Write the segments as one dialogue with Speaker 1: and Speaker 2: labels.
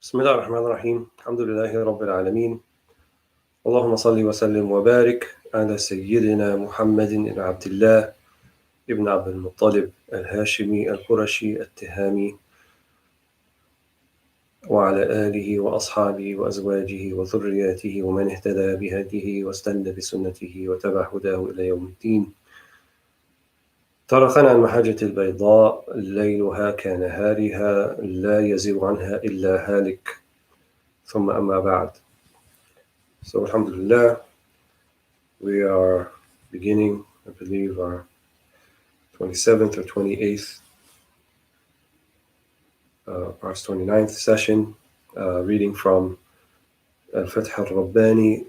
Speaker 1: بسم الله الرحمن الرحيم الحمد لله رب العالمين اللهم صل وسلم وبارك على سيدنا محمد بن عبد الله ابن عبد المطلب الهاشمي القرشي التهامي وعلى آله وأصحابه وأزواجه وذرياته ومن اهتدى بهديه واستنى بسنته وتبع هداه إلى يوم الدين. طرقنا المحجة البيضاء ليلها كنهارها لا يزيغ عنها إلا هالك ثم أما بعد. So alhamdulillah, we are beginning, I believe, our 27th or 28th, perhaps 29th session, reading from Al-Fath al-Rabbani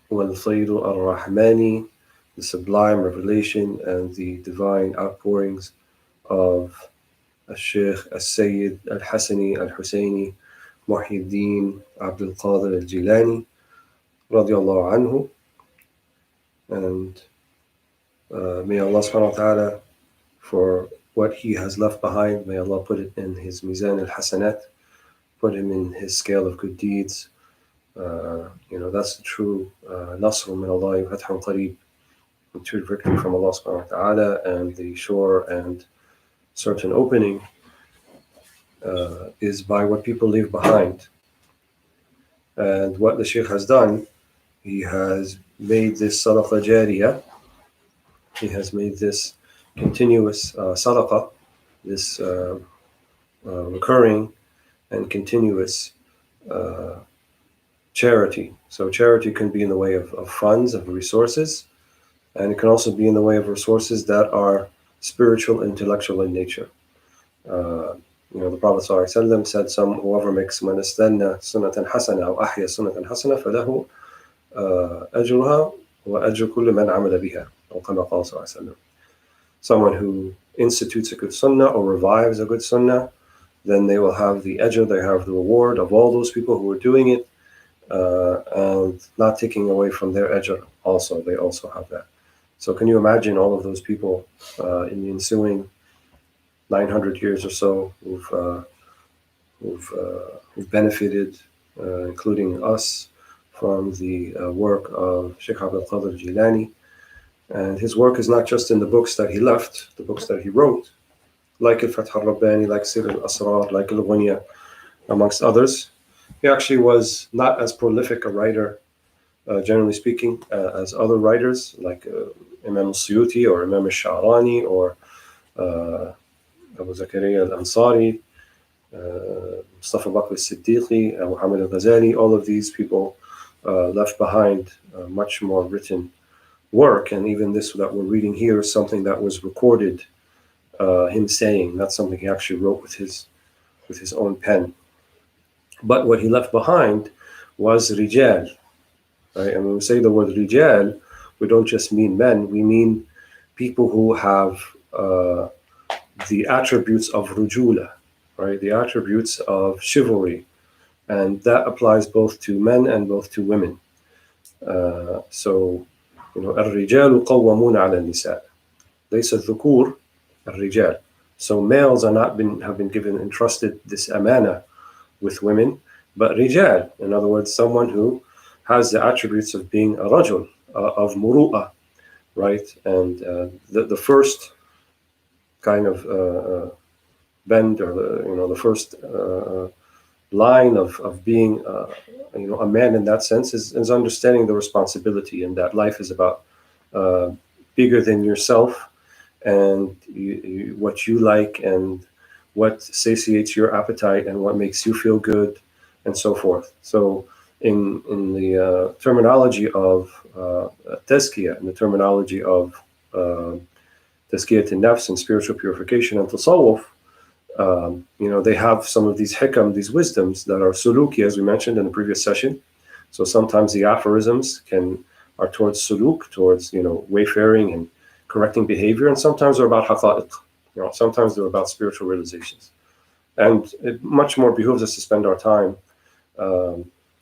Speaker 1: wal-Qadir al-Rahmani, the sublime revelation and the divine outpourings of Shaykh al-Sayyid al-Hasani al-Husayni Muhyiddin Abd al-Qadir al-Jilani radiyallahu anhu. And may Allah subhanahu wa ta'ala, for what he has left behind, may Allah put it in his Mizan al-Hasanat, put him in his scale of good deeds. That's the true Nasr min Allah wa Fathun Qareeb, the true victory from Allah subhanahu wa ta'ala, and the sure and certain opening is by what people leave behind. And what the Shaykh has done, he has made this sadaqah jariyah, he has made this continuous sadaqah, this recurring and continuous charity. So charity can be in the way of funds, of resources, and it can also be in the way of resources that are spiritual, intellectual in nature. The Prophet ﷺ said, whoever makes man istanna sunnatan hasana or ahya sunnatan hasana falahu ajruha wa ajru kulli man amala biha. Someone who institutes a good sunnah or revives a good sunnah, then they will have the ajr, they have the reward of all those people who are doing it, and not taking away from their ajr also, they also have that. So can you imagine all of those people in the ensuing 900 years or so who've benefited, including us, from the work of Shaykh Abd al-Jilani. And his work is not just in the books that he left, the books that he wrote, like Al-Fath al-Rabbani, like Sir al-Asrar, like al-Ghunya, amongst others. He actually was not as prolific a writer, generally speaking, as other writers, like Imam al-Suyuti or Imam al-Sha'rani or Abu Zakaria al-Ansari, Mustafa Bakr al-Siddiqi, Muhammad al-Ghazali. All of these people left behind much more written work, and even this that we're reading here is something that was recorded, him saying, not something he actually wrote with his own pen. But what he left behind was rijal, right? And when we say the word rijal, we don't just mean men, we mean people who have the attributes of rujula, right? The attributes of chivalry, and that applies both to men and both to women. الرجال قوامون على النساء ليس الذكور الرجال. So males have been given entrusted this amana with women, but rijal, in other words, someone who has the attributes of being a rajul, of muru'ah, right? And the first kind of bend, or the first line of being a man in that sense is understanding the responsibility, and that life is about bigger than yourself, and what you like and what satiates your appetite and what makes you feel good, and so forth. So in the terminology of tazkiyah, in the terminology of tazkiyat an-nafs and spiritual purification and tasawwuf, they have some of these hikam, these wisdoms that are suluki, as we mentioned in the previous session. So sometimes the aphorisms are towards suluk, towards wayfaring and correcting behavior, and sometimes they're about haqa'iq. Sometimes they're about spiritual realizations. And it much more behooves us to spend our time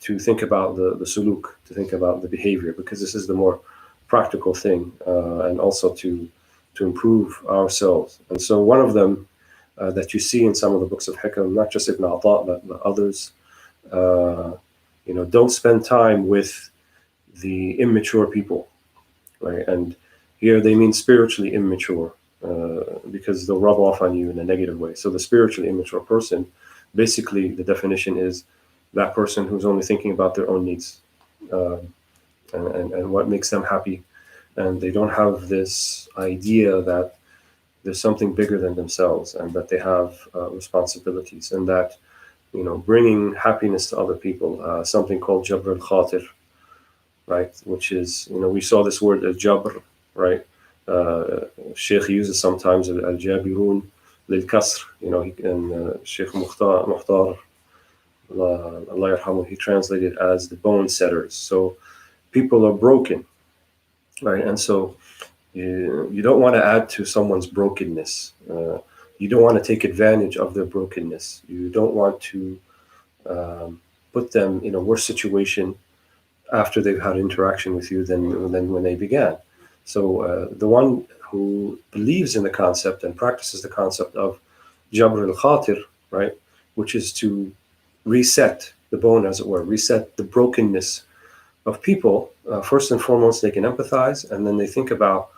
Speaker 1: to think about the suluk, to think about the behavior, because this is the more practical thing, and also to improve ourselves. And so one of them that you see in some of the books of hikam, not just Ibn Ata, but others, don't spend time with the immature people, right? And here they mean spiritually immature, because they'll rub off on you in a negative way. So the spiritually immature person, basically the definition is that person who's only thinking about their own needs, and what makes them happy. And they don't have this idea that there's something bigger than themselves, and that they have responsibilities, and that bringing happiness to other people, something called Jabr al-Khatir, right? Which is, we saw this word al-Jabr, right? Sheikh uses sometimes al-Jabirun lil-Kasr, and Sheikh Mukhtar, Allah yarhamu, he translated as the bone setters. So people are broken, right? And so you don't want to add to someone's brokenness. You don't want to take advantage of their brokenness. You don't want to put them in a worse situation after they've had interaction with you than when they began. So the one who believes in the concept and practices the concept of Jabr al-Khatir, right, which is to reset the bone, as it were, reset the brokenness of people, first and foremost, they can empathize, and then they think about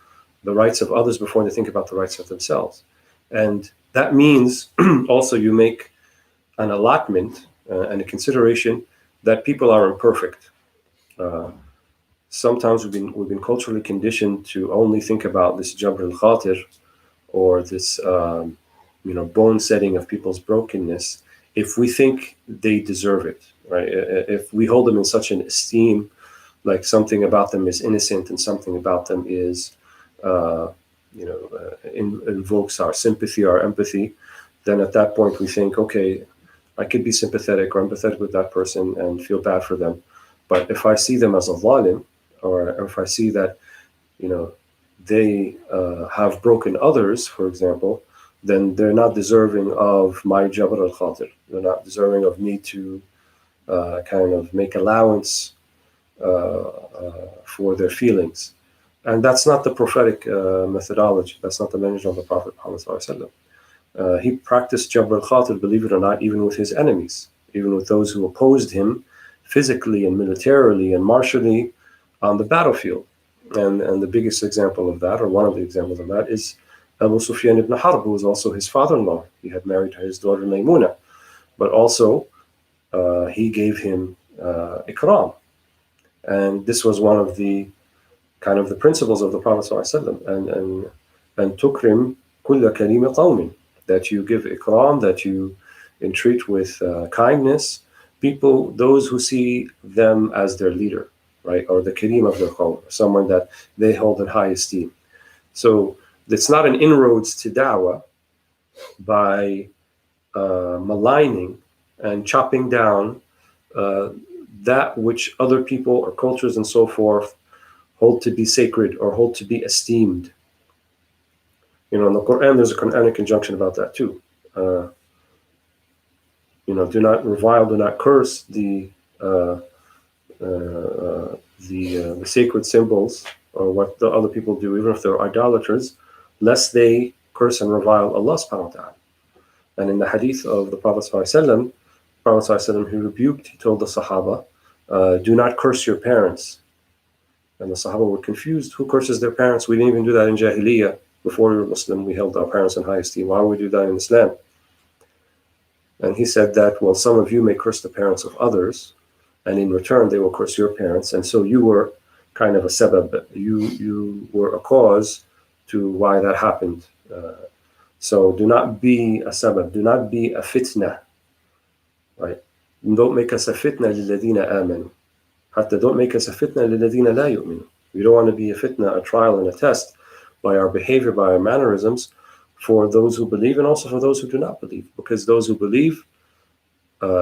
Speaker 1: the rights of others before they think about the rights of themselves. And that means also you make an allotment and a consideration that people are imperfect. Sometimes we've been culturally conditioned to only think about this Jabr al-Khatir, or this bone setting of people's brokenness, if we think they deserve it, right? If we hold them in such an esteem, like something about them is innocent and something about them is invokes our sympathy, our empathy, then at that point we think, okay, I could be sympathetic or empathetic with that person and feel bad for them. But if I see them as a zalim, or if I see that, they have broken others, for example, then they're not deserving of my Jabr al-Khatir. They're not deserving of me to kind of make allowance for their feelings. And that's not the prophetic methodology. That's not the management of the Prophet Muhammad. He practiced Jabr al-Khatir, believe it or not, even with his enemies, even with those who opposed him physically and militarily and martially on the battlefield. And the biggest example of that, or one of the examples of that, is Abu Sufyan ibn Harb, who was also his father-in-law. He had married his daughter Maymuna, but also he gave him ikram. And this was one of the kind of the principles of the Prophet ﷺ, and tukrim kulla karimi qawmin, that you give ikram, that you entreat with kindness people, those who see them as their leader, right, or the kareem of their qawm, someone that they hold in high esteem. So it's not an inroads to da'wah by maligning and chopping down that which other people or cultures and so forth hold to be sacred or hold to be esteemed. In the Quran, there's a Quranic injunction about that too. Do not revile, do not curse the sacred symbols, or what the other people do, even if they're idolaters, lest they curse and revile Allah subhanahu wa ta'ala. And in the hadith of the Prophet ﷺ, he rebuked, he told the Sahaba, do not curse your parents. And the Sahaba were confused. Who curses their parents? We didn't even do that in Jahiliyyah. Before we were Muslim, we held our parents in high esteem. Why would we do that in Islam? And he said that, well, some of you may curse the parents of others, and in return they will curse your parents. And so you were kind of a sabab. You were a cause to why that happened. So do not be a sabab. Do not be a fitna. Right? Don't make us a fitna lilladina amanu. Hatta don't make us a fitna lilladina la yu'minu. We don't want to be a fitna, a trial and a test by our behavior, by our mannerisms, for those who believe and also for those who do not believe. Because those who believe,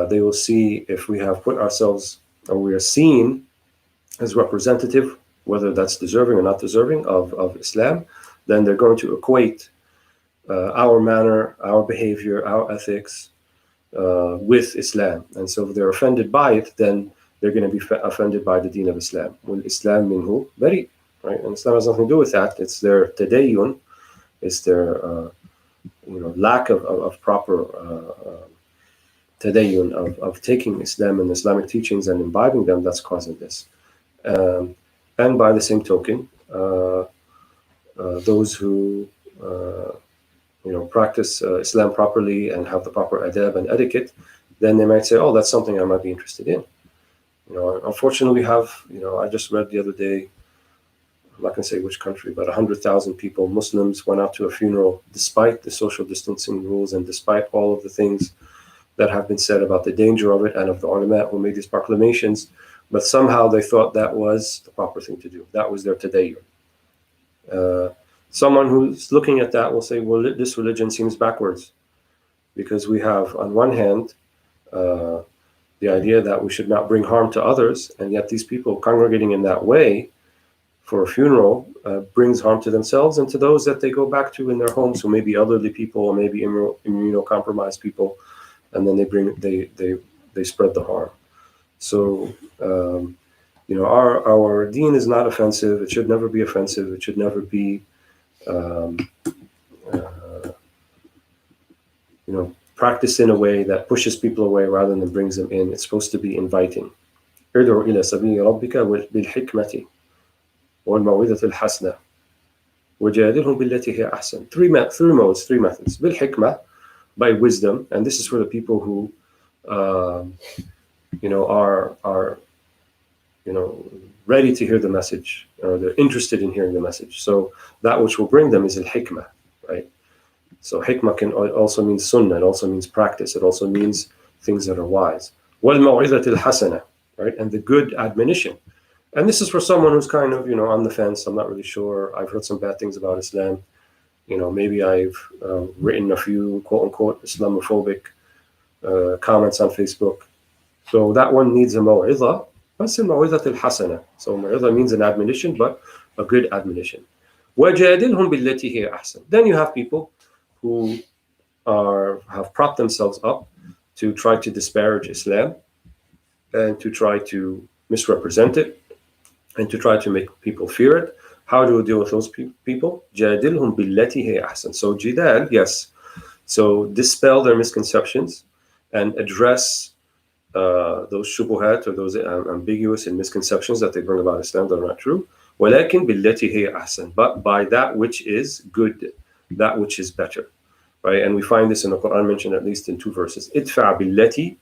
Speaker 1: they will see if we have put ourselves, or we are seen as representative, whether that's deserving or not deserving of Islam, then they're going to equate our manner, our behavior, our ethics with Islam. And so if they're offended by it, then they're going to be offended by the deen of Islam. Wal Islam minhu bari, right? And Islam has nothing to do with that. It's their tadayyun, it's their lack of proper tadayyun, of taking Islam and Islamic teachings and imbibing them, that's causing this. And by the same token, those who practice Islam properly and have the proper adab and etiquette, then they might say, oh, that's something I might be interested in. Unfortunately, we have, I just read the other day, I'm not going to say which country, but 100,000 people, Muslims, went out to a funeral despite the social distancing rules and despite all of the things that have been said about the danger of it and of the ulama who made these proclamations, but somehow they thought that was the proper thing to do. That was their tadayyun. Someone who's looking at that will say, well, this religion seems backwards, because we have, on one hand, the idea that we should not bring harm to others, and yet these people congregating in that way for a funeral brings harm to themselves and to those that they go back to in their homes, who may be elderly people or maybe immunocompromised people, and then they spread the harm. So our deen is not offensive. It should never be offensive. It should never be practiced in a way that pushes people away rather than brings them in. It's supposed to be inviting. ادعو إلى سبيل ربك بالحكمة والموعظة الحسنة وجادلهم بالتي هي أحسن. Three modes, three methods. بالحكمة, by wisdom, and this is for the people who are ready to hear the message, or they're interested in hearing the message. So that which will bring them is al-hikmah, right? So hikmah can also mean sunnah, it also means practice, it also means things that are wise. وَالْمَوْعِظَةِ الْحَسَنَةِ, right? And the good admonition. And this is for someone who's kind of, on the fence. I'm not really sure. I've heard some bad things about Islam. Maybe I've written a few quote-unquote Islamophobic comments on Facebook. So that one needs a maw'idha. That's a maw'idhat al-hasana. So maw'idha means an admonition, but a good admonition. وَجَادِلْهُمْ بِالَّتِي هِيَ أَحْسَنُ. Then you have people who have propped themselves up to try to disparage Islam and to try to misrepresent it and to try to make people fear it. How do we deal with those people? جَادِلْهُمْ بِالَّتِي هِيَ أَحْسَنُ. So jidal, yes. So dispel their misconceptions and address those shubuhat, or those ambiguous and misconceptions that they bring about Islam that are not true. وَلَكِنْ بِالَّتِي هِيَ أَحْسَنُ. But by that which is good, that which is better. Right? And we find this in the Quran mentioned at least in 2 verses. idfa' billati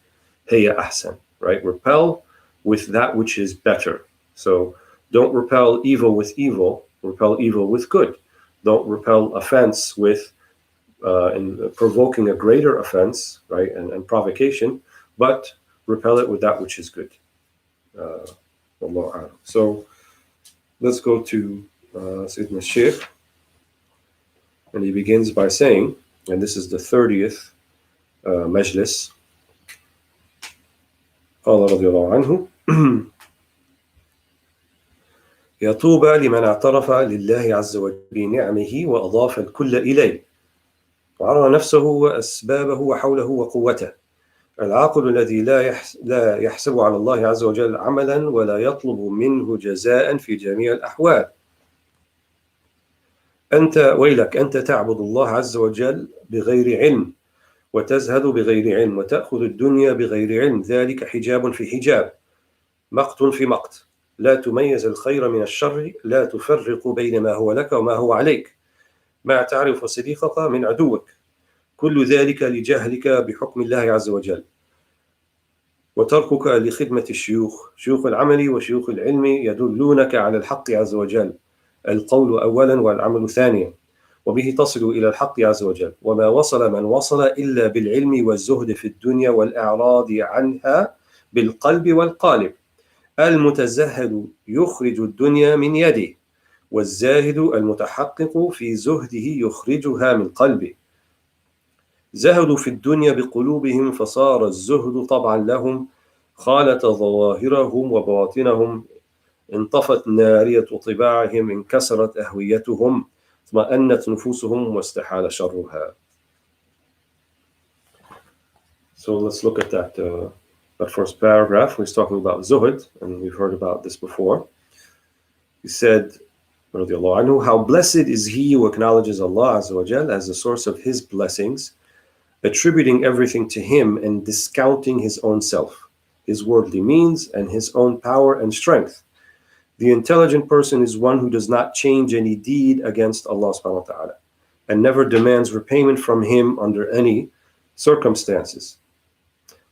Speaker 1: hiya ahsan. Right? Repel with that which is better. So don't repel evil with evil, repel evil with good. Don't repel offense with in provoking a greater offense, right, and provocation, but repel it with that which is good. So let's go to Sayyidina Shaykh, and he begins by saying, and this is the 30th majlis, قال رضي الله عنه يا طوبى لمن اعترف لله عز وجل بنعمه وأضاف الكل إليه وعرى نفسه وأسبابه وحوله وقوته العاقل الذي لا يحسب على الله عز وجل عملا ولا يطلب منه جزاء في جميع الأحوال. أنت ويلك، أنت تعبد الله عز وجل بغير علم وتزهد بغير علم وتأخذ الدنيا بغير علم، ذلك حجاب في حجاب، مقت في مقت، لا تميز الخير من الشر، لا تفرق بين ما هو لك وما هو عليك، ما تعرف صديقك من عدوك، كل ذلك لجهلك بحكم الله عز وجل، وتركك لخدمة الشيوخ، شيوخ العمل وشيوخ العلم يدلونك على الحق عز وجل، القول أولا والعمل ثانيا، وبه تصل إلى الحق عز وجل، وما وصل من وصل إلا بالعلم والزهد في الدنيا والإعراض عنها بالقلب والقالب. المتزهد يخرج الدنيا من يده، والزاهد المتحقق في زهده يخرجها من قلبه. زهدوا في الدنيا بقلوبهم فصار الزهد طبعا لهم، خالط ظواهرهم وبواطنهم، انطفت نارية طباعهم، انكسرت أهويتهم، اطمأنت نفوسهم واستحال شرها. So let's look at that first paragraph. He's talking about zuhud, and we've heard about this before. He said, radiallahu anhu, how blessed is he who acknowledges Allah Azza wa Jal as the source of his blessings attributing everything to him and discounting his own self, his worldly means, and his own power and strength. The intelligent person is one who does not change any deed against Allah subhanahu wa ta'ala and never demands repayment from him under any circumstances.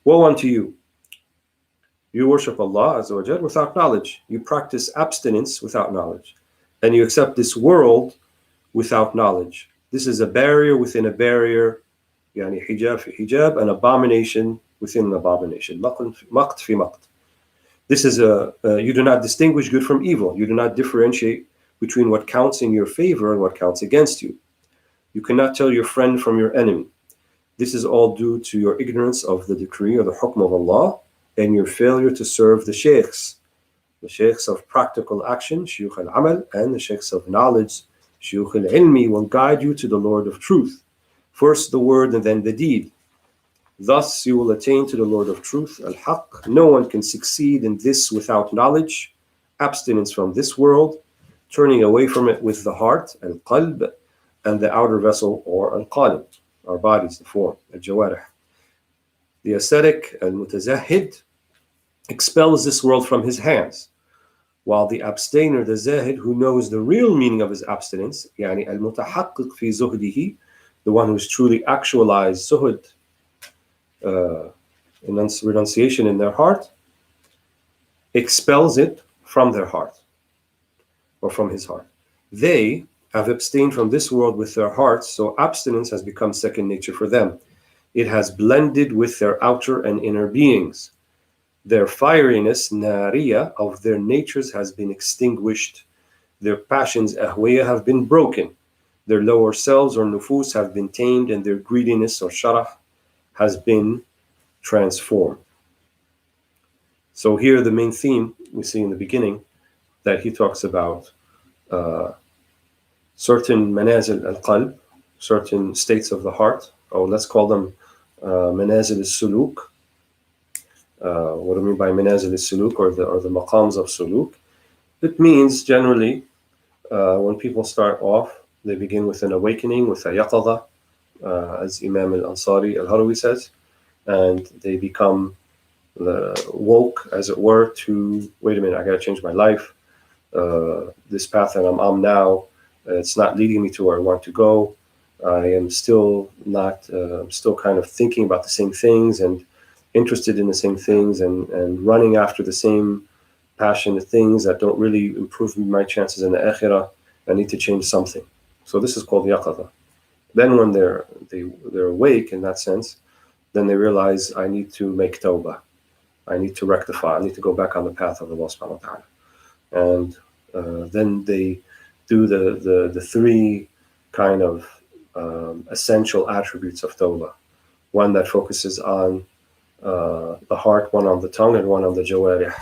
Speaker 1: Woe unto you! You worship Allah Azza wa Jal without knowledge. You practice abstinence without knowledge. And you accept this world without knowledge. This is a barrier within a barrier, yani hijab fi hijab, an abomination within an abomination. Maqt fi maqt. This is you do not distinguish good from evil. You do not differentiate between what counts in your favor and what counts against you. You cannot tell your friend from your enemy. This is all due to your ignorance of the decree or the hukm of Allah and your failure to serve the shaykhs of practical action, shuyukh al-amal, and the shaykhs of knowledge, shuyukh al-ilmi, will guide you to the Lord of truth. First the word and then the deed. Thus you will attain to the Lord of truth, al-haq. No one can succeed in this without knowledge, abstinence from this world, turning away from it with the heart, al-qalb, and the outer vessel, or al-qalb, our bodies, the form, al-jawarih. The ascetic, al-mutazahid, expels this world from his hands, while the abstainer, the zahid, who knows the real meaning of his abstinence, yani al-mutahaqqiq fi zuhdihi, the one who's truly actualized zuhud, renunciation in their heart, expels it from their heart, or from his heart. They have abstained from this world with their hearts, so abstinence has become second nature for them. It has blended with their outer and inner beings. Their fieriness, nariya, of their natures has been extinguished. Their passions, ahwaya, have been broken. Their lower selves or nufus have been tamed, and their greediness or sharah has been transformed. So here the main theme we see in the beginning, that he talks about certain manazil al-qalb, certain states of the heart, or let's call them manazil al-suluk. What do I mean by manazil al-suluk, or the maqams of suluk? It means generally when people start off, they begin with an awakening, with a yaqadha, as Imam al-Ansari al-Harawi says, and they become woke, as it were, to, wait a minute, I got to change my life. This path that I'm on now, it's not leading me to where I want to go. I am still not, I'm still kind of thinking about the same things and interested in the same things and running after the same passionate things that don't really improve my chances in the akhirah. I need to change something. So this is called yaqadha. Then when they're awake in that sense, then they realize, I need to make tawbah. I need to rectify. I need to go back on the path of Allah subhanahu wa ta'ala. And then they do the three kind of essential attributes of tawbah. One that focuses on the heart, one on the tongue, and one on the jawarih.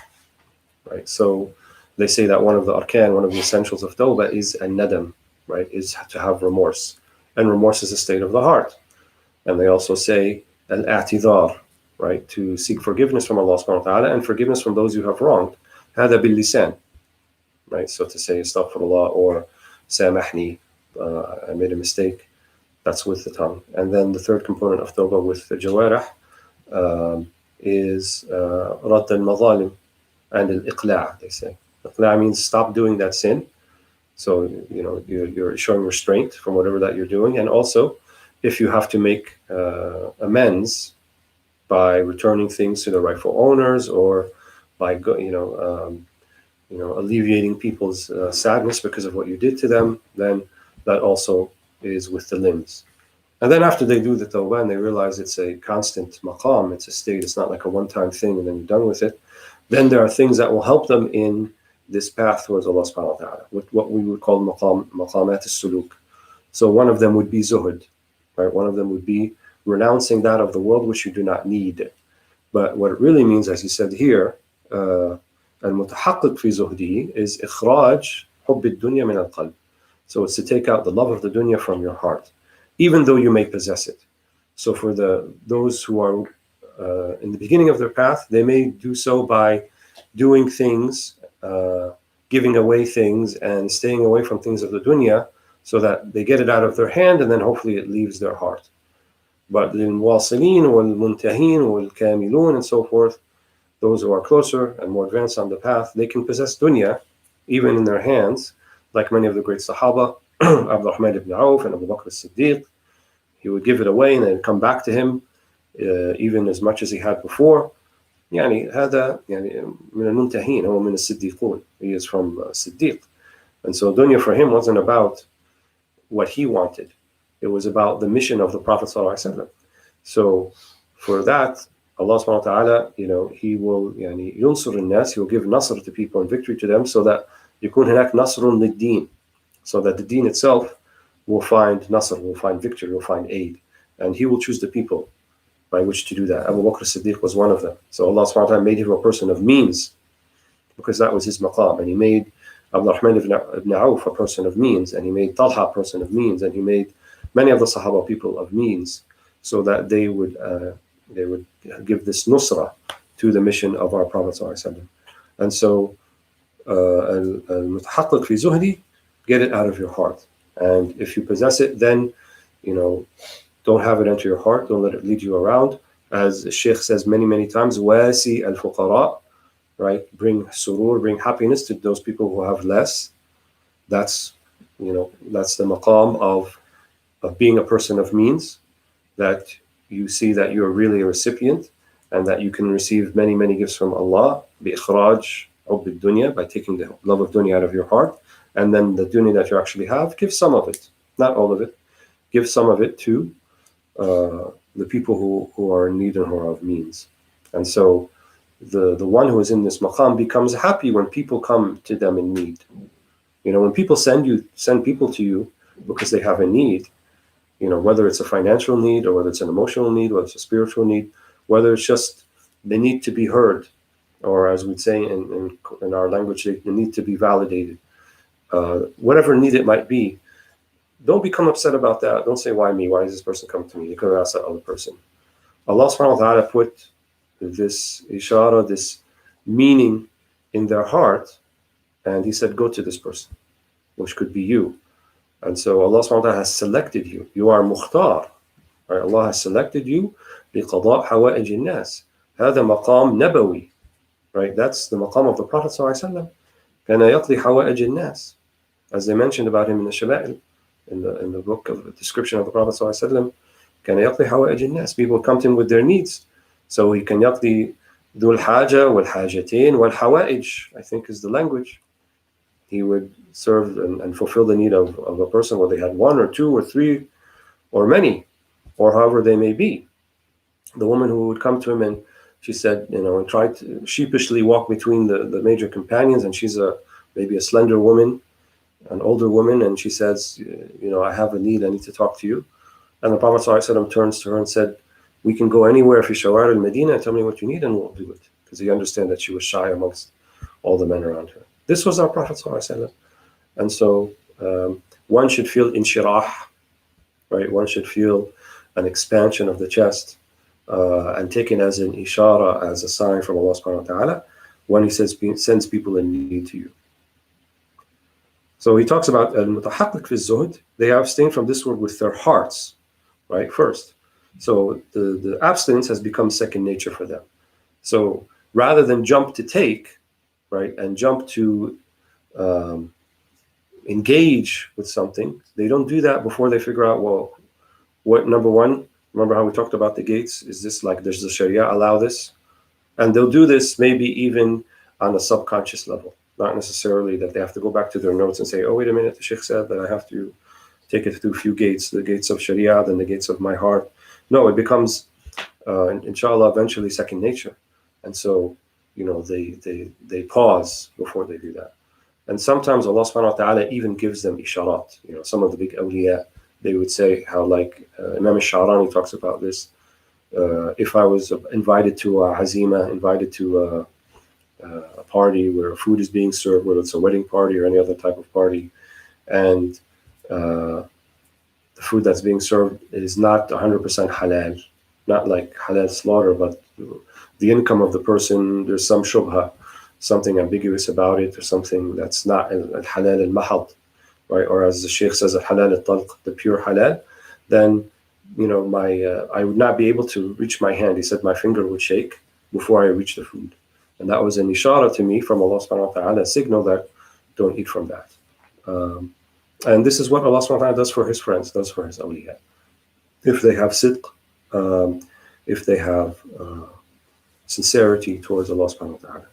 Speaker 1: Right? So they say that one of the arkan, one of the essentials of tawbah is an-nadam, right? Is to have remorse. And remorse is a state of the heart. And they also say al-a'tidhar, right? To seek forgiveness from Allah subhanahu wa ta'ala and forgiveness from those you have wronged. Hada bil lisan, right? So to say astaghfirullah or samahni, I made a mistake, that's with the tongue. And then the third component of tawbah with the jawarih is radd al-mazalim and al-iqla', they say. Iqla' means stop doing that sin. So, you know, you're showing restraint from whatever that you're doing. And also, if you have to make amends by returning things to the rightful owners, or by alleviating people's sadness because of what you did to them, then that also is with the limbs. And then after they do the tawbah and they realize it's a constant maqam, it's a state, it's not like a one-time thing and then you're done with it, then there are things that will help them in this path towards Allah subhanahu wa ta'ala, with what we would call maqamat al-suluk. So one of them would be zuhud, right? One of them would be renouncing that of the world which you do not need. But what it really means, as he said here, al-mutahaqqiq fi zuhdihi, is ikhraj hubb ad-dunya min al-qalb. So it's to take out the love of the dunya from your heart, even though you may possess it. So for those who are in the beginning of their path, they may do so by doing things, giving away things and staying away from things of the dunya, so that they get it out of their hand and then hopefully it leaves their heart. But للواصلين والمنتهين والكاملون and so forth, those who are closer and more advanced on the path, they can possess dunya even in their hands, like many of the great Sahaba, Abdurrahman ibn Auf and Abu Bakr as-Siddiq. He would give it away and then come back to him even as much as he had before. يعني هذا يعني من المنتهين هو من الصديقون. He is from Siddiq. And so dunya for him wasn't about what he wanted. It was about the mission of the Prophet ﷺ. So for that, Allah subhanahu wa ta'ala, he will يعني ينصر الناس, he will give nasr to people and victory to them, so that يكون هناك نصر للدين, so that the deen itself will find nasr, will find victory, will find aid. And he will choose the people by which to do that. Abu Bakr as-Siddiq was one of them. So Allah subhanahu wa ta'ala made him a person of means, because that was his maqam. And he made Abdurrahman ibn Auf a person of means, and he made Talha a person of means, and he made many of the Sahaba people of means, so that they would give this nusra to the mission of our Prophet ﷺ. And so al-mutahaqqiq fi zuhdi, get it out of your heart. And if you possess it, then don't have it enter your heart, don't let it lead you around. As the Shaykh says many times, wasi al-fuqara, right? Bring surur, bring happiness to those people who have less. That's the maqam of being a person of means, that you see that you're really a recipient and that you can receive many gifts from Allah, bi-ikhraj hubb ad-dunya, by taking the love of dunya out of your heart. And then the dunya that you actually have, give some of it, not all of it, give some of it to the people who are in need and who are of means. And so the one who is in this maqam becomes happy when people come to them in need. When people send people to you because they have a need, whether it's a financial need or whether it's an emotional need, whether it's a spiritual need, whether it's just they need to be heard, or as we'd say in our language, they need to be validated. Whatever need it might be, don't become upset about that. Don't say, why me? Why does this person come to me? You could have asked that other person. Allah subhanahu wa ta'ala put this ishara, this meaning in their heart, and he said, go to this person, which could be you. And so Allah subhanahu wa ta'ala has selected you. You are mukhtar. Right? Allah has selected you لِقَضَاء حَوَائِجِ النَّاسِ. هذا مقام نبوي. Right? That's the maqam of the Prophet sallallahu alaihi wasallam. كَانَ يَقْضِي حَوَائِجِ النَّاسِ. As they mentioned about him in the Shama'il, in the book of the description of the Prophet sallallahu alaihi wasallam, كَانَ يَقْضِي حَوَائِجِ النَّاسِ. People come to him with their needs. So he can يقضي ذو الحاجة والحاجتين والحوائج, I think is the language. He would serve and fulfill the need of a person, whether they had one or two or three or many, or however they may be. The woman who would come to him and she said, and tried to sheepishly walk between the major companions, and she's maybe a slender woman, an older woman, and she says, I have a need, I need to talk to you. And the Prophet ﷺ turns to her and said, we can go anywhere fi shawar al-Medina, tell me what you need and we'll do it. Because he understood that she was shy amongst all the men around her. This was our Prophet ﷺ. And so one should feel inshirah, right? One should feel an expansion of the chest and taken as an ishara, as a sign from Allah subhanahu wa ta'ala, when he sends people in need to you. So he talks about al-mutahaqqiq fi zuhd. They abstain from this word with their hearts, right? First. So the abstinence has become second nature for them. So rather than jump to take, right, and jump to engage with something, they don't do that before they figure out, well, what, number one, remember how we talked about the gates? Is this like, does the Sharia allow this? And they'll do this maybe even on a subconscious level, not necessarily that they have to go back to their notes and say, oh, wait a minute, the Shaykh said that I have to take it through a few gates, the gates of Sharia, then the gates of my heart. No, it becomes, inshallah, eventually second nature. And so, they pause before they do that. And sometimes Allah subhanahu wa ta'ala even gives them isharat. Some of the big awliya, they would say how, like Imam al-Sha'rani talks about this. If I was invited to a hazima, invited to a party where food is being served, whether it's a wedding party or any other type of party, and the food that's being served is not 100% halal, not like halal slaughter, but the income of the person, there's some shubha, something ambiguous about it, or something that's not al-halal al-mahad, right? Or as the Shaykh says, al-halal al-talq, the pure halal, then I would not be able to reach my hand. He said my finger would shake before I reach the food. And that was an ishara to me from Allah subhanahu wa ta'ala, a signal that don't eat from that. And this is what Allah subhanahu wa ta'ala does for his friends, does for his awliya. If they have sidq, if they have sincerity towards Allah subhanahu wa ta'ala.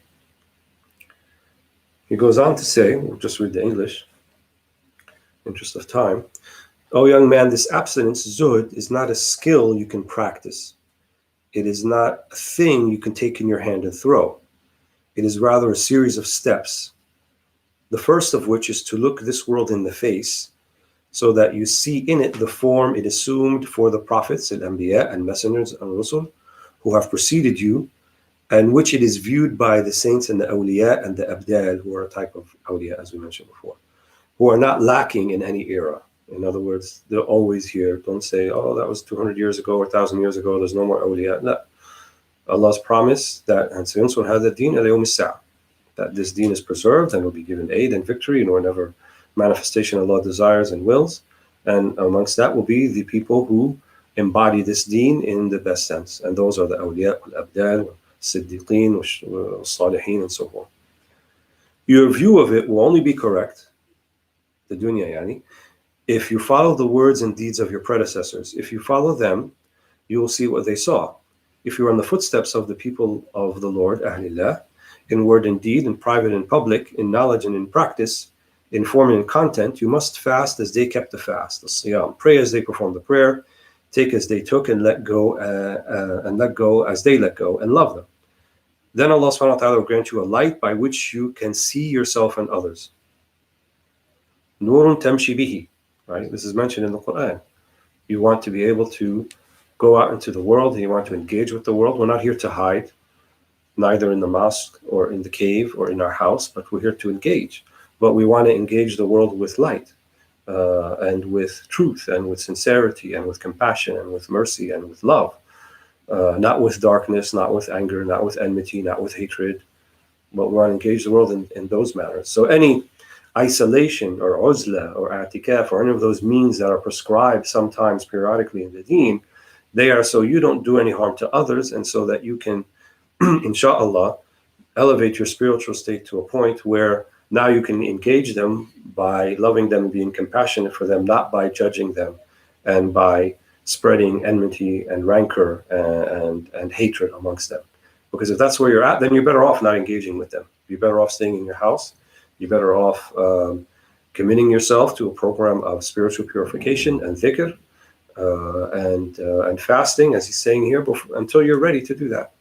Speaker 1: He goes on to say, we'll just read the English, interest of time. Oh, young man, this abstinence, zuhd, is not a skill you can practice. It is not a thing you can take in your hand and throw. It is rather a series of steps. The first of which is to look this world in the face, so that you see in it the form it assumed for the prophets, al-Anbiya, and messengers, and Rusul, who have preceded you, and which it is viewed by the saints and the awliya and the abdal, who are a type of awliya, as we mentioned before, who are not lacking in any era. In other words, they're always here. Don't say, oh, that was 200 years ago or 1,000 years ago, there's no more awliya. No. Allah's promise that that this deen is preserved and will be given aid and victory in whatever manifestation Allah desires and wills. And amongst that will be the people who embody this deen in the best sense. And those are the awliya, al-abdal, siddiqeen, salihin, and so forth. Your view of it will only be correct, the dunya yani, if you follow the words and deeds of your predecessors. If you follow them, you will see what they saw. If you are in the footsteps of the people of the Lord, Ahlillah, in word and deed, in private and public, in knowledge and in practice, in form and in content, you must fast as they kept the fast, the siyam. Pray as they performed the prayer, take as they took, and let go as they let go, and love them. Then Allah subhanahu wa ta'ala will grant you a light by which you can see yourself and others. Nurun tamshi bihi, right? This is mentioned in the Quran. You want to be able to go out into the world, and you want to engage with the world. We're not here to hide, neither in the mosque or in the cave or in our house, but we're here to engage. But we want to engage the world with light, and with truth, and with sincerity, and with compassion, and with mercy, and with love. Not with darkness, not with anger, not with enmity, not with hatred, but we want to engage the world in those matters. So any isolation or uzla or atikaf or any of those means that are prescribed sometimes periodically in the deen, they are so you don't do any harm to others, and so that you can, inshallah, elevate your spiritual state to a point where now you can engage them by loving them and being compassionate for them, not by judging them and by spreading enmity and rancor and hatred amongst them. Because if that's where you're at, then you're better off not engaging with them. You're better off staying in your house. You're better off committing yourself to a program of spiritual purification and dhikr, and fasting, as he's saying here, until you're ready to do that.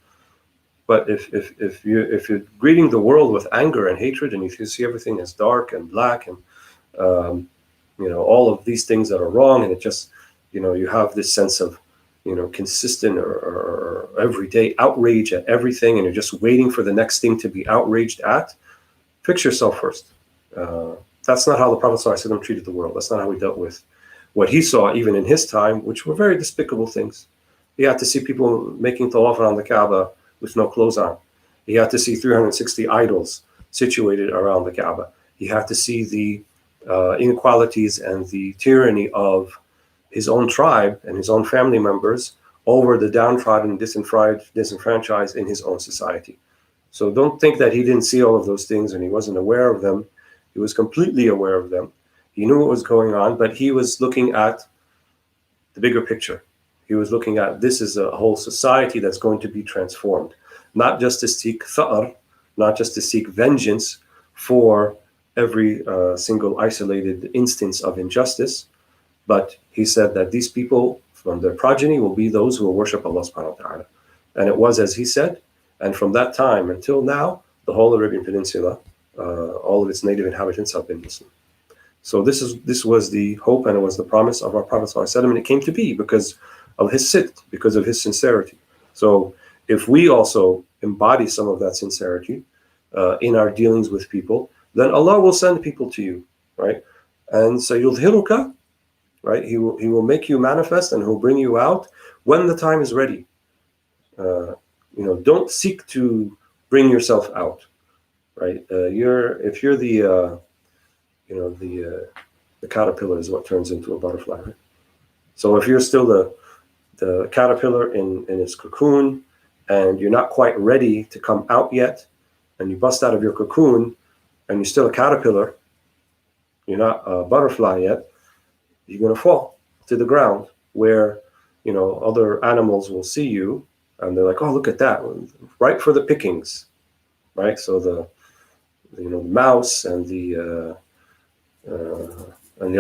Speaker 1: But if you're greeting the world with anger and hatred, and if you see everything as dark and black and all of these things that are wrong, and it just you have this sense of consistent or everyday outrage at everything, and you're just waiting for the next thing to be outraged at, fix yourself first. That's not how the Prophet ﷺ treated the world. That's not how he dealt with what he saw even in his time, which were very despicable things. He had to see people making tawaf around the Kaaba with no clothes on. He had to see 360 idols situated around the Kaaba. He had to see the inequalities and the tyranny of his own tribe and his own family members over the downtrodden, disenfranchised in his own society. So don't think that he didn't see all of those things and he wasn't aware of them. He was completely aware of them. He knew what was going on, but he was looking at the bigger picture. He was looking at, this is a whole society that's going to be transformed, not just to seek tha'ar, not just to seek vengeance for every single isolated instance of injustice, but he said that these people from their progeny will be those who will worship Allah subhanahu wa ta'ala. And it was as he said, and from that time until now, the whole Arabian Peninsula, all of its native inhabitants have been Muslim. So this was the hope, and it was the promise of our Prophet ﷺ, and it came to be because of his sidq, because of his sincerity. So if we also embody some of that sincerity in our dealings with people, then Allah will send people to you, right? And sayudhiruka, right? He will make you manifest, and he'll bring you out when the time is ready. Don't seek to bring yourself out, right? If you're the caterpillar is what turns into a butterfly, right? So if you're still the caterpillar in its cocoon, and you're not quite ready to come out yet, and you bust out of your cocoon, and you're still a caterpillar, you're not a butterfly yet, you're going to fall to the ground where, other animals will see you, and they're like, oh, look at that, right for the pickings, right? So the mouse and the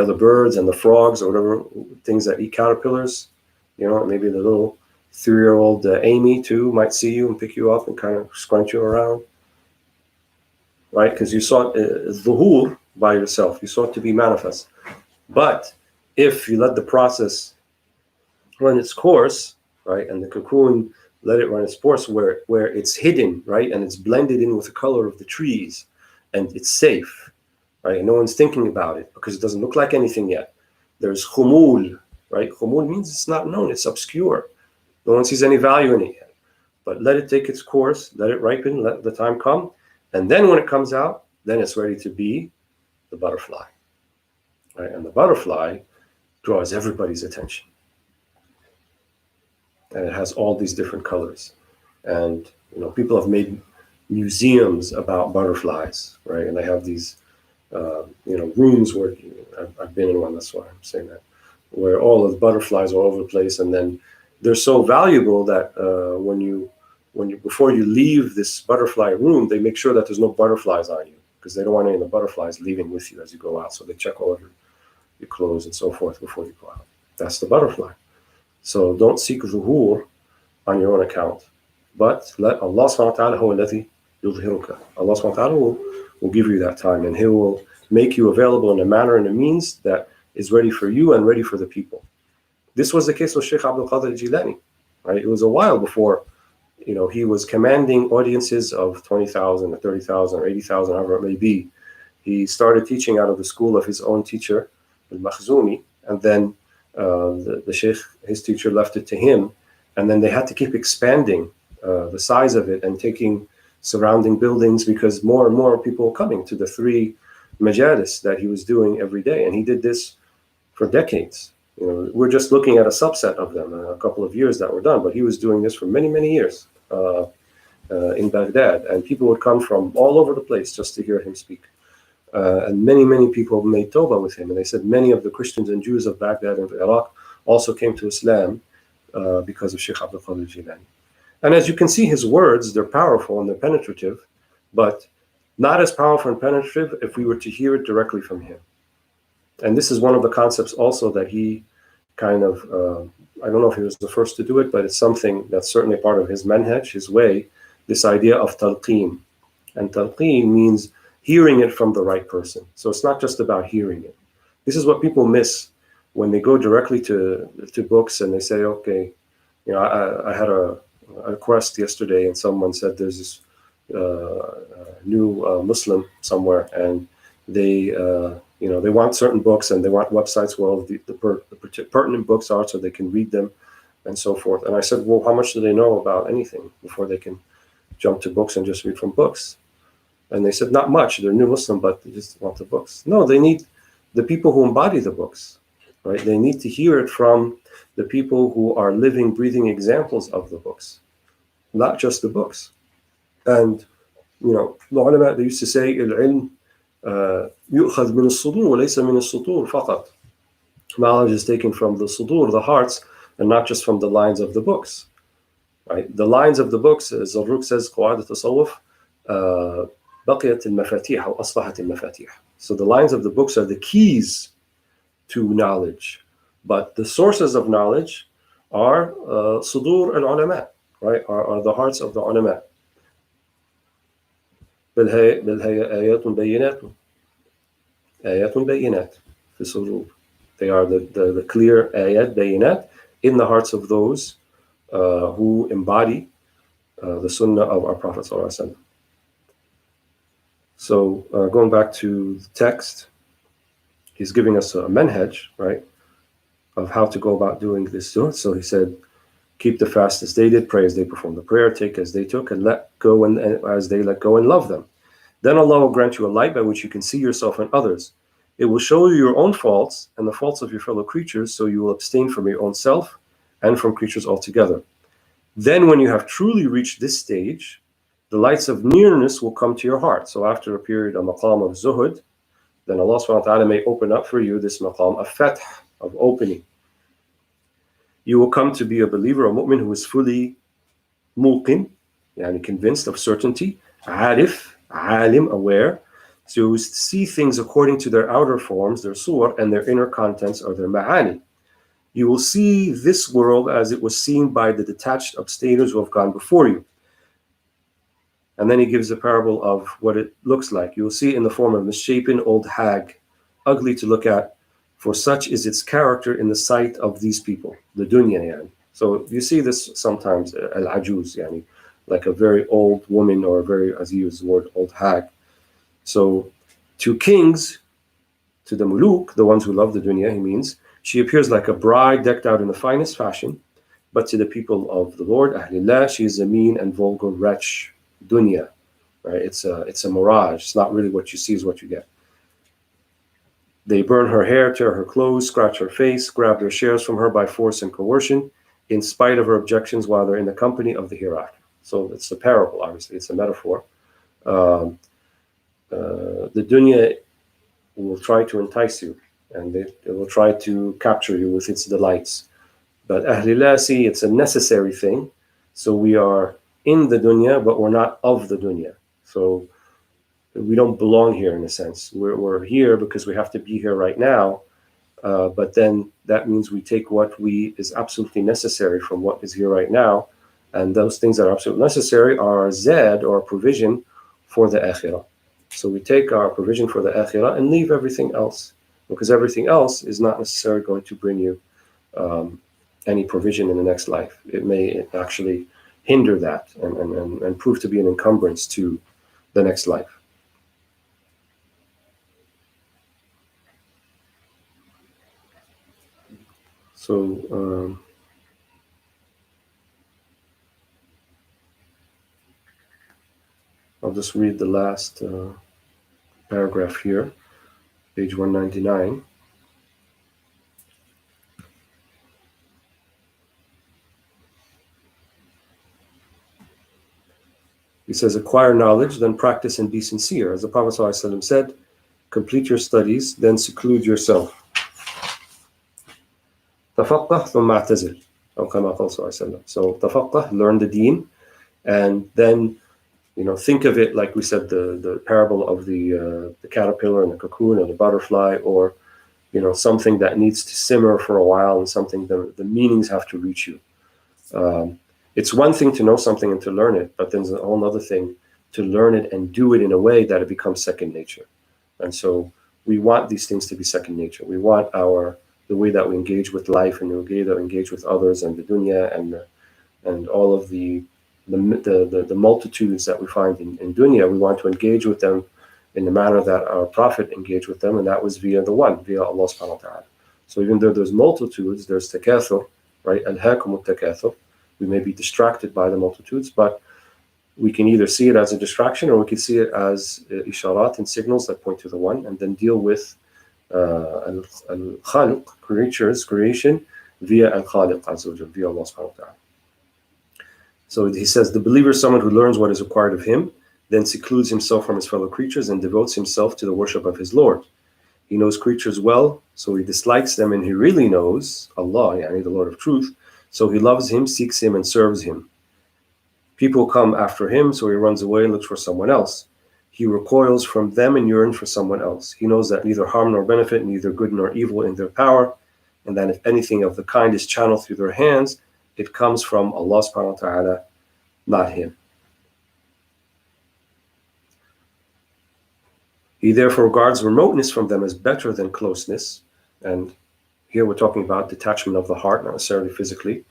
Speaker 1: other birds and the frogs or whatever things that eat caterpillars, maybe the little 3-year-old Amy too might see you and pick you up and kind of scrunch you around, right? Because you sought dhuhur by yourself, you sought to be manifest. But if you let the process run its course, right, and the cocoon let it run its course where it's hidden, right, and it's blended in with the color of the trees, and it's safe, right, and no one's thinking about it because it doesn't look like anything yet. There's khumul, right? Khumul means it's not known, it's obscure. No one sees any value in it yet. But let it take its course, let it ripen, let the time come, and then when it comes out, then it's ready to be the butterfly, right? And the butterfly draws everybody's attention. And it has all these different colors. And, people have made museums about butterflies, right? And they have these, rooms where, I've been in one, that's why I'm saying that, where all of the butterflies are all over the place. And then they're so valuable that before you leave this butterfly room, they make sure that there's no butterflies on you, because they don't want any of the butterflies leaving with you as you go out. So they check all of your clothes and so forth before you go out. That's the butterfly. So don't seek zuhur on your own account, but let Allah subhanahu wa ta'ala huwa alladhi yudhiruka. Allah subhanahu wa ta'ala will give you that time, and He will make you available in a manner and a means that is ready for you and ready for the people. This was the case with Shaykh Abd al-Jilani, right? It was a while before, he was commanding audiences of 20,000 or 30,000 or 80,000, however it may be. He started teaching out of the school of his own teacher, al-Makhzumi, and then the Sheikh, his teacher, left it to him, and then they had to keep expanding the size of it and taking surrounding buildings, because more and more people were coming to the 3 majalis that he was doing every day. And he did this for decades. We're just looking at a subset of them, a couple of years that were done, but he was doing this for many, many years in Baghdad, and people would come from all over the place just to hear him speak. And many, many people made tawbah with him. And they said many of the Christians and Jews of Baghdad and Iraq also came to Islam because of Shaykh Abd al-Jilani. And as you can see, his words, they're powerful and they're penetrative, but not as powerful and penetrative if we were to hear it directly from him. And this is one of the concepts also that he kind of, I don't know if he was the first to do it, but it's something that's certainly part of his manhaj, his way, this idea of talqeen. And talqeen means hearing it from the right person. So it's not just about hearing it. This is what people miss when they go directly to books and they say, okay, I had a request yesterday and someone said there's this new Muslim somewhere, and they they want certain books and they want websites where all the pertinent books are so they can read them and so forth. And I said, well, how much do they know about anything before they can jump to books and just read from books? And they said, not much. They're new Muslim, but they just want the books. No, they need the people who embody the books, right? They need to hear it from the people who are living, breathing examples of the books, not just the books. And, the ulama, they used to say, العلم يؤخذ من الصدور وليس من السطور فقط. Knowledge is taken from the sudur, the hearts, and not just from the lines of the books, right? The lines of the books, as Zarruq says, قواعد التصوف, بقيت المفاتيح أو أصبحت المفاتيح. So the lines of the books are the keys to knowledge, but the sources of knowledge are صدور العلماء, right? Are the hearts of the ulama. بل هي آيات بينات في الصدور. They are the clear ayat bayinat in the hearts of those who embody the sunnah of our Prophet sallallahu alaihi wasallam. So going back to the text, he's giving us a manhaj, right, of how to go about doing this. So he said, keep the fast as they did, pray as they performed the prayer, take as they took, and let go and as they let go, and love them. Then Allah will grant you a light by which you can see yourself and others. It will show you your own faults and the faults of your fellow creatures, so you will abstain from your own self and from creatures altogether. Then when you have truly reached this stage, the lights of nearness will come to your heart. So after a period of maqam of zuhud, then Allah subhanahu wa ta'ala may open up for you this maqam of fath, of opening. You will come to be a believer, a mu'min who is fully muqin, yani convinced of certainty, arif, alim, aware. So you see things according to their outer forms, their surah, and their inner contents or their ma'ani. You will see this world as it was seen by the detached abstainers who have gone before you. And then he gives a parable of what it looks like. You will see it in the form of a misshapen old hag, ugly to look at, for such is its character in the sight of these people, the dunya. Yani. So you see this sometimes, al-ajuz, yani, like a very old woman, or a very, as he used the word, old hag. So to kings, to the muluk, the ones who love the dunya, he means, she appears like a bride decked out in the finest fashion, but to the people of the Lord, Ahlillah, she is a mean and vulgar wretch, dunya. Right? It's a mirage. It's not really what you see is what you get. They burn her hair, tear her clothes, scratch her face, grab their shares from her by force and coercion, in spite of her objections while they're in the company of the hereafter. So it's a parable, obviously. It's a metaphor. The dunya will try to entice you, and it will try to capture you with its delights. But Ahlillah, see, it's a necessary thing. So we are in the dunya, but we're not of the dunya. So we don't belong here in a sense. We're here because we have to be here right now. But then that means we take what is absolutely necessary from what is here right now. And those things that are absolutely necessary are our zad, or provision for the akhirah. So we take our provision for the akhirah and leave everything else, because everything else is not necessarily going to bring you any provision in the next life. It may actually hinder that and prove to be an encumbrance to the next life. So I'll just read the last paragraph here, page 199. He says, acquire knowledge, then practice and be sincere. As the Prophet ﷺ said, complete your studies, then seclude yourself. تفقه ثم اعتزل. أو كما قال صلى الله عليه وسلم. So تفقه, learn the deen, and then think of it like we said, the parable of the caterpillar and the cocoon, or the butterfly, or something that needs to simmer for a while, and something the meanings have to reach you. It's one thing to know something and to learn it, but then there's a whole other thing to learn it and do it in a way that it becomes second nature. And so we want these things to be second nature. We want the way that we engage with life, and the way that we engage with others, and the dunya, and all of the multitudes that we find in dunya. We want to engage with them in the manner that our Prophet engaged with them, and that was via Allah subhanahu wa ta'ala. So even though there's multitudes, there's takathur, right? Alhaakumut takathur. We may be distracted by the multitudes, but we can either see it as a distraction, or we can see it as isharat and signals that point to the one, and then deal with al-khalq, creation, via al-khaliq, via Allah subhanahu wa ta'ala. So he says, the believer is someone who learns what is required of him, then secludes himself from his fellow creatures, and devotes himself to the worship of his Lord. He knows creatures well, so he dislikes them, and he really knows Allah, yani the Lord of truth, so he loves him, seeks him, and serves him. People come after him, so he runs away and looks for someone else. He recoils from them and yearns for someone else. He knows that neither harm nor benefit, neither good nor evil in their power, and that if anything of the kind is channeled through their hands, it comes from Allah subhanahu wa ta'ala, not him. He therefore regards remoteness from them as better than closeness. And here we're talking about detachment of the heart, not necessarily physically.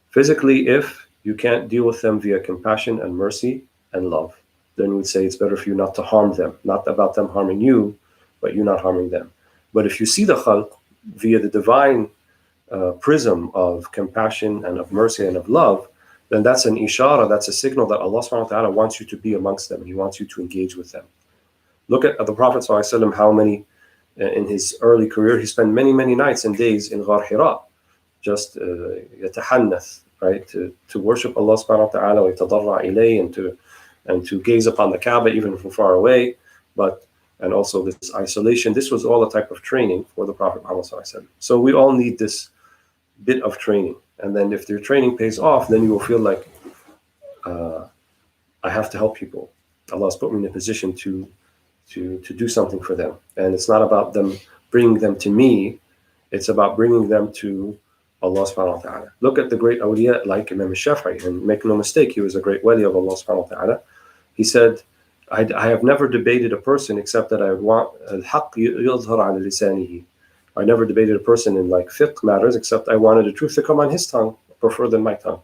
Speaker 1: Physically, if you can't deal with them via compassion and mercy and love, then we'd say it's better for you not to harm them, not about them harming you, but you not harming them. But if you see the khalq via the divine prism of compassion and of mercy and of love, then that's an ishara, that's a signal that Allah subhanahu wa ta'ala wants you to be amongst them, and He wants you to engage with them. Look at the Prophet sallallahu alaihi wasallam, how many, in his early career, he spent many, many nights and days in Ghar Hira. just يتحنث, right, to worship Allah subhanahu wa ta'ala, ويتضرع إليه, and to gaze upon the Kaaba even from far away, and also this isolation. This was all a type of training for the Prophet Muhammad sallallahu alaihi wasallam. So we all need this bit of training, and then if their training pays off, then you will feel like I have to help people. Allah has put me in a position to do something for them, and it's not about them bringing them to me, it's about bringing them to Allah subhanahu wa ta'ala. Look at the great awliya like Imam al-Shafi'i, and make no mistake, he was a great wali of Allah subhanahu wa ta'ala. He said, I have never debated a person except that I want al-haq yudhar ala lisanihi. I never debated a person in like fiqh matters except I wanted the truth to come on his tongue, prefer than my tongue.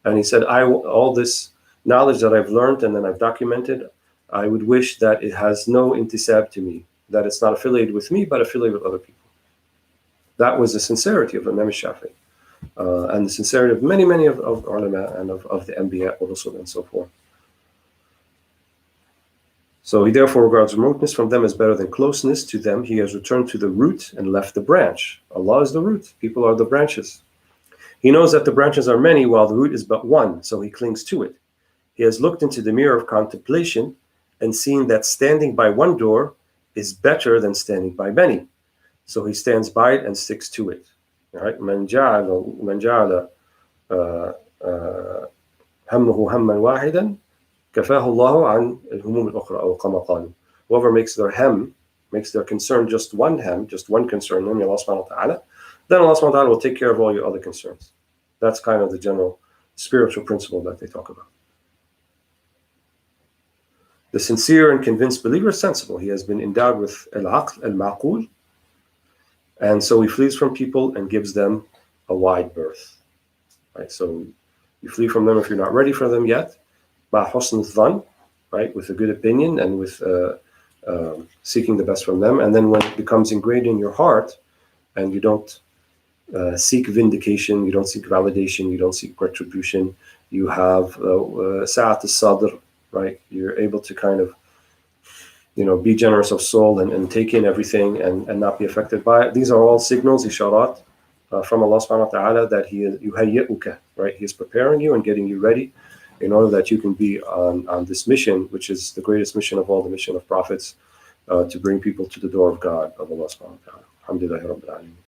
Speaker 1: And he said, all this knowledge that I've learned and then I've documented, I would wish that it has no intisab to me, that it's not affiliated with me, but affiliated with other people. That was the sincerity of Imam Shafi'i, and the sincerity of many of ulama and of the Anbiya, Rasul, and so forth. So he therefore regards remoteness from them as better than closeness to them. He has returned to the root and left the branch. Allah is the root, people are the branches. He knows that the branches are many while the root is but one, so he clings to it. He has looked into the mirror of contemplation and seen that standing by one door is better than standing by many. So he stands by it and sticks to it. All right? من جعل همه هما واحدا كفاه الله عن الهموم الأخرى أو كما قالوا. Whoever makes their concern just one concern, namely Allah subhanahu wa ta'ala, then Allah subhanahu wa ta'ala will take care of all your other concerns. That's kind of the general spiritual principle that they talk about. The sincere and convinced believer is sensible. He has been endowed with al-aql, al-ma'qul, and so he flees from people and gives them a wide berth. Right? So you flee from them if you're not ready for them yet, ba husn dhan, right, with a good opinion and with seeking the best from them. And then when it becomes ingrained in your heart and you don't seek vindication, you don't seek validation, you don't seek retribution, you have sa'at al-sadr, right? You're able to kind of, be generous of soul and take in everything and not be affected by it. These are all signals, isharat, from Allah subhanahu wa ta'ala that He is yuhayyuka, right? He is preparing you and getting you ready in order that you can be on this mission, which is the greatest mission of all, the mission of prophets, to bring people to the door of God, of Allah subhanahu wa ta'ala. Alhamdulillah Rabbil Alameen.